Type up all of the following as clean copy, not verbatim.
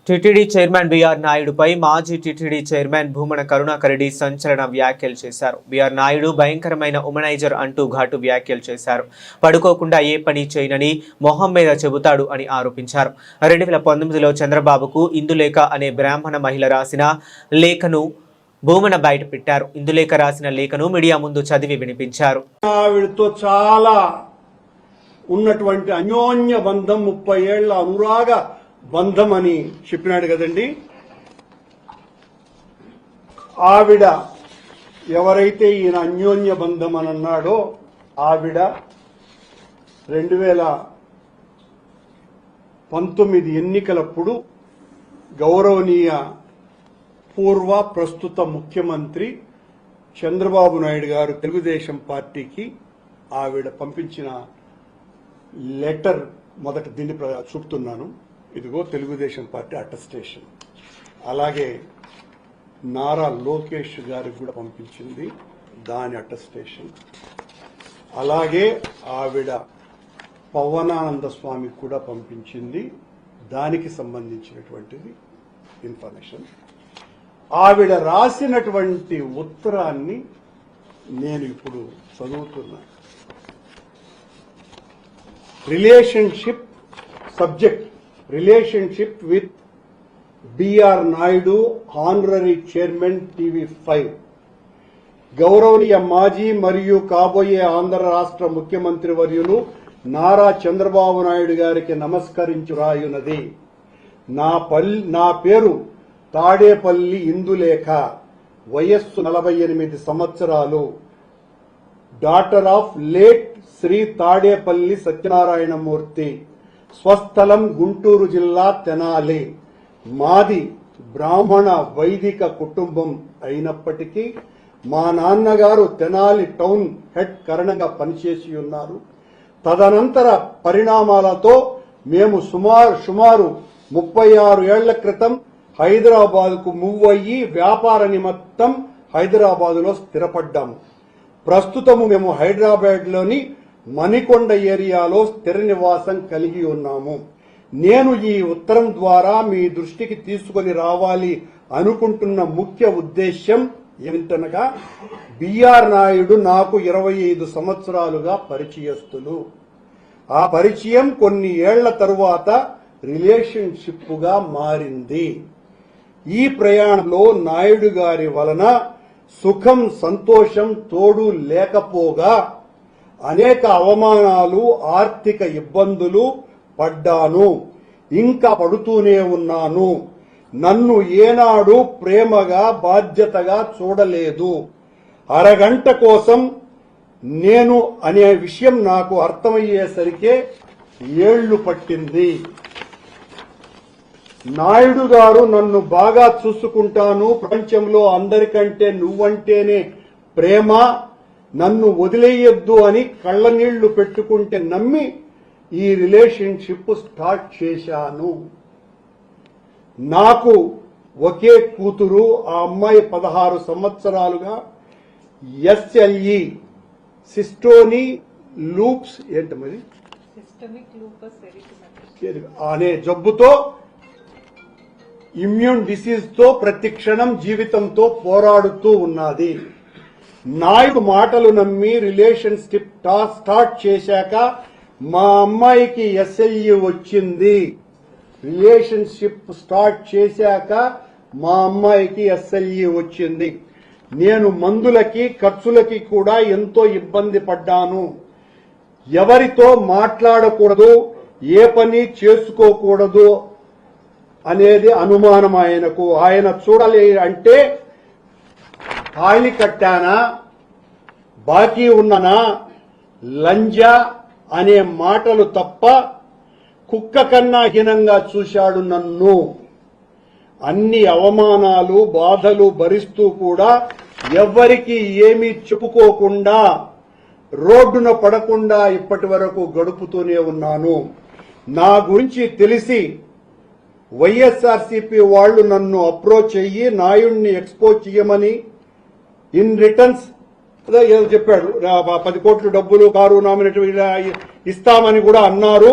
TTD chairman BR నాయుడుపై మాజీ TTD chairman Bhumana Karunakar Reddy సంచలన వ్యాఖ్యలు చేశారు. బీఆర్ నాయుడు భయంకరమైన ఉమనైజర్ అంటూ ఘాటు వ్యాఖ్యలు చేశారు. పడుకోకుండా ఏ పని చేయనని మొహం మీద చెబుతాడు అని ఆరోపించారు. 2019లో చంద్రబాబుకు ఇందులేఖ అనే బ్రాహ్మణ మహిళ రాసిన లేఖను భూమన బయట పెట్టారు. ఇందులేఖ రాసిన లేఖను మీడియా ముందు చదివి వినిపించారు. ఆవిడతో చాలా ఉన్నటువంటి అన్యోన్య బంధం 30 ఏళ్ల అనురాగ బంధం అని చెప్పినాడు కదండి. ఆవిడ ఎవరైతే ఈయన అన్యోన్య బంధం అని అన్నాడో ఆవిడ 2019 ఎన్నికలప్పుడు గౌరవనీయ పూర్వ ప్రస్తుత ముఖ్యమంత్రి చంద్రబాబు నాయుడు గారు తెలుగుదేశం పార్టీకి ఆవిడ పంపించిన లెటర్ మొదట దీన్ని చూపుతున్నాను. ఇదిగో తెలుగుదేశం పార్టీ అటెస్టేషన్. అలాగే నారా లోకేష్ గారికి కూడా పంపించింది దాని అటెస్టేషన్. అలాగే ఆవిడ పవనానంద స్వామికి కూడా పంపించింది దానికి సంబంధించినటువంటిది ఇన్ఫర్మేషన్. ఆవిడ రాసినటువంటి ఉత్తరాన్ని నేను ఇప్పుడు చదువుతున్నాను. Relationship subject relationship with BR Naidu honorary chairman TV5. గౌరవనీయ మాజీ మరియు కాబోయే ఆంధ్ర రాష్ట్ర ముఖ్యమంత్రి వర్యులు నారా చంద్రబాబు నాయుడు గారికి నమస్కరించు రాయున్నది. నా పేరు తాడేపల్లి ఇందులేఖ, వయస్సు 48 సంవత్సరాలు, daughter of late Shri Tadepalli Satyanarayanamurthy, స్వస్థలం గుంటూరు జిల్లా తెనాలి. మాది బ్రాహ్మణ వైదిక కుటుంబం అయినప్పటికీ మా నాన్నగారు తెనాలి టౌన్ హెడ్ కరణంగా పనిచేసి ఉన్నారు. తదనంతర పరిణామాలతో మేము సుమారు 36 ఏళ్ల క్రితం హైదరాబాద్కు మూవ్ అయ్యి వ్యాపార నిమిత్తం హైదరాబాదులో స్థిరపడ్డాము. ప్రస్తుతము మేము హైదరాబాద్లోని మణికొండ ఏరియాలో స్థిర నివాసం కలిగి ఉన్నాము. నేను ఈ ఉత్తరం ద్వారా మీ దృష్టికి తీసుకొని రావాలి అనుకుంటున్న ముఖ్య ఉద్దేశ్యం ఏమిటనగా, బీఆర్ నాయుడు నాకు 25 సంవత్సరాలుగా పరిచయస్తులు. ఆ పరిచయం కొన్ని ఏళ్ల తరువాత రిలేషన్షిప్ గా మారింది. ఈ ప్రయాణంలో నాయుడు గారి వలన సుఖం సంతోషం తోడు లేకపోగా అనేక అవమానాలు ఆర్థిక ఇబ్బందులు పడ్డాను, ఇంకా పడుతూనే ఉన్నాను. నన్ను ఏనాడు ప్రేమగా బాధ్యతగా చూడలేదు. అరగంట కోసం నేను అనే విషయం నాకు అర్థమయ్యేసరికే ఏళ్లు పట్టింది. నాయుడు గారు నన్ను బాగా చూసుకుంటాను, ప్రపంచంలో అందరికంటే నువ్వంటేనే ప్రేమ, నన్ను వదిలేయొద్దు అని కళ్ళనీళ్లు పెట్టుకుంటే నమ్మి ఈ రిలేషన్షిప్ స్టార్ట్ చేశాను. నాకు ఒకే కూతురు, ఆ అమ్మాయి 16 సంవత్సరాలుగా SLE సిస్టోని లూప్స్ అనే జబ్బుతో ఇమ్యూన్ డిసీజ్ తో ప్రతి క్షణం జీవితంతో పోరాడుతూ ఉన్నది. నాయుడు మాటలు నమ్మి రిలేషన్షిప్ స్టార్ట్ చేశాక మా అమ్మాయికి SLE వచ్చింది. రిలేషన్షిప్ స్టార్ట్ చేశాక మా అమ్మాయికి SLE వచ్చింది. నేను మందులకి ఖర్చులకి కూడా ఎంతో ఇబ్బంది పడ్డాను. ఎవరితో మాట్లాడకూడదు, ఏ పని చేసుకోకూడదు అనేది అనుమానం ఆయనకు. ఆయన చూడాలి అంటే తాళి కట్టానా, బాకీ ఉన్ననా, లంజా అనే మాటలు తప్ప కుక్క కన్నా హీనంగా చూశాడు నన్ను. అన్ని అవమానాలు బాధలు భరిస్తూ కూడా ఎవ్వరికీ ఏమీ చెప్పుకోకుండా రోడ్డున పడకుండా ఇప్పటి వరకు గడుపుతూనే ఉన్నాను. నా గురించి తెలిసి వైఎస్ఆర్సీపీ వాళ్లు నన్ను అప్రోచ్ అయ్యి నాయుడిని ఎక్స్పోజ్ చేయమని ఇన్ రిటర్న్స్ ఏదో చెప్పాడు, 10 కోట్ల డబ్బులు కారు నామినేట్ ఇస్తామని కూడా అన్నారు.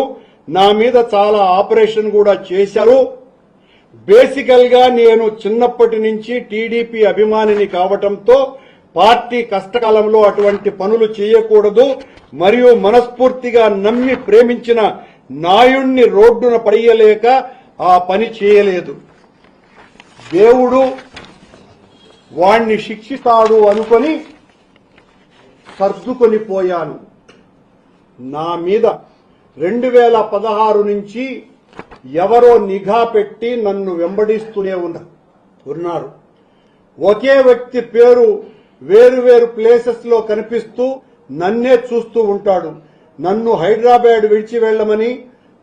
నా మీద చాలా ఆపరేషన్ కూడా చేశారు. బేసికల్ గా నేను చిన్నప్పటి నుంచి టీడీపీ అభిమానిని కావటంతో పార్టీ కష్టకాలంలో అటువంటి పనులు చేయకూడదు, మరియు మనస్ఫూర్తిగా నమ్మి ప్రేమించిన నాయుణ్ణి రోడ్డున పడేయలేక ఆ పని చేయలేదు. దేవుడు వాణ్ణి శిక్షిస్తాడు అనుకొని సర్దుకొని పోయాను. నా మీద 2016 నుంచి ఎవరో నిఘా పెట్టి నన్ను వెంబడిస్తూనే ఉన్నారు. ఒకే వ్యక్తి పేరు వేరు ప్లేసెస్ లో కనిపిస్తూ నన్నే చూస్తూ ఉంటాడు. నన్ను హైదరాబాద్ విడిచి వెళ్లమని,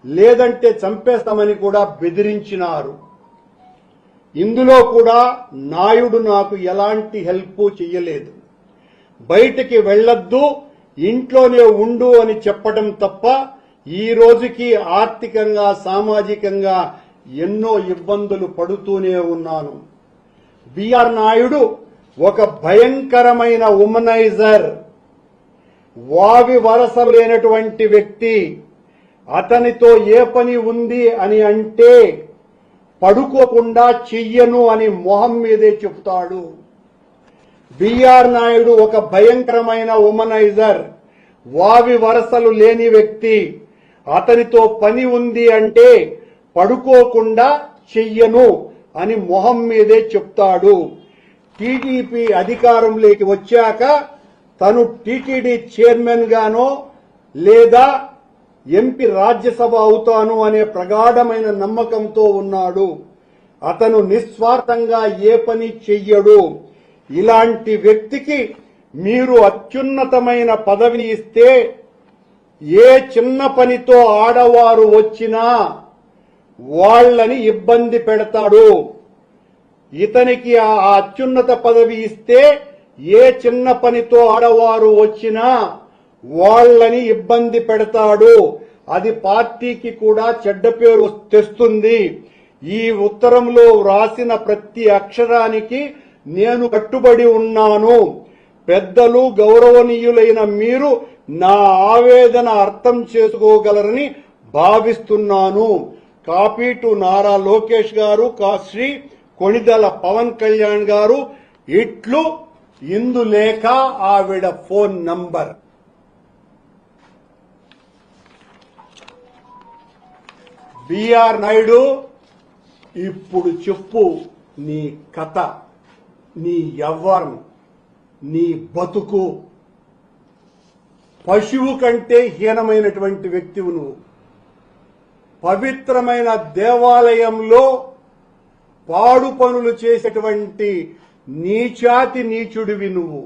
లేదంటే చంపేస్తామని కూడా బెదిరించినారు. ఇందులో కూడా నాయుడు నాకు ఎలాంటి హెల్ప్ చేయలేదు. బయటికి వెళ్లొద్దు, ఇంట్లోనే ఉండు అని చెప్పడం తప్ప ఈ రోజుకి ఆర్థికంగా సామాజికంగా ఎన్నో ఇబ్బందులు పడుతూనే ఉన్నాను. బిఆర్ నాయుడు ఒక భయంకరమైన ఉమనైజర్, వావి వరస లేనటువంటి వ్యక్తి. అతనితో ఏ పని ఉంది అని అంటే పడుకోకుండా చెయ్యను అని మొహం మీదే చెప్తాడు. బిఆర్ నాయుడు ఒక భయంకరమైన ఉమనైజర్, వావి వరసలు లేని వ్యక్తి. అతనితో పని ఉంది అంటే పడుకోకుండా చెయ్యను అని మొహం మీదే చెప్తాడు. టీడీపీ అధికారంలోకి వచ్చాక తను టీటీడీ చైర్మన్ గానో లేదా ఎంపీ రాజ్యసభ అవుతాను అనే ప్రగాఢమైన నమ్మకంతో ఉన్నాడు. అతను నిస్వార్థంగా ఏ పని చెయ్యడు. ఇలాంటి వ్యక్తికి మీరు అత్యున్నతమైన పదవిని ఇస్తే ఏ చిన్న పనితో ఆడవారు వచ్చినా వాళ్ళని ఇబ్బంది పెడతాడు. ఇతనికి ఆ అత్యున్నత పదవి ఇస్తే ఏ చిన్న పనితో ఆడవారు వచ్చినా వాళ్ళని ఇబ్బంది పెడతాడు. అది పార్టీకి కూడా చెడ్డ పేరు తెస్తుంది. ఈ ఉత్తరంలో వ్రాసిన ప్రతి అక్షరానికి నేను కట్టుబడి ఉన్నాను. పెద్దలు గౌరవనీయులైన మీరు నా ఆవేదన అర్థం చేసుకోగలరని భావిస్తున్నాను. కాపీ టు నారా లోకేష్ గారు, శ్రీ కొణిదెల పవన్ కళ్యాణ్ గారు. ఇట్లు ఇందులేఖ ఆవిడ ఫోన్ నంబర్. బిఆర్ నాయుడు, ఇప్పుడు చెప్పు నీ కథ, నీ యవ్వరం, నీ బతుకు. పశువు కంటే హీనమైనటువంటి వ్యక్తివు నువ్వు. పవిత్రమైన దేవాలయంలో పాడు పనులు చేసేటువంటి నీచాతి నీచుడివి నువ్వు.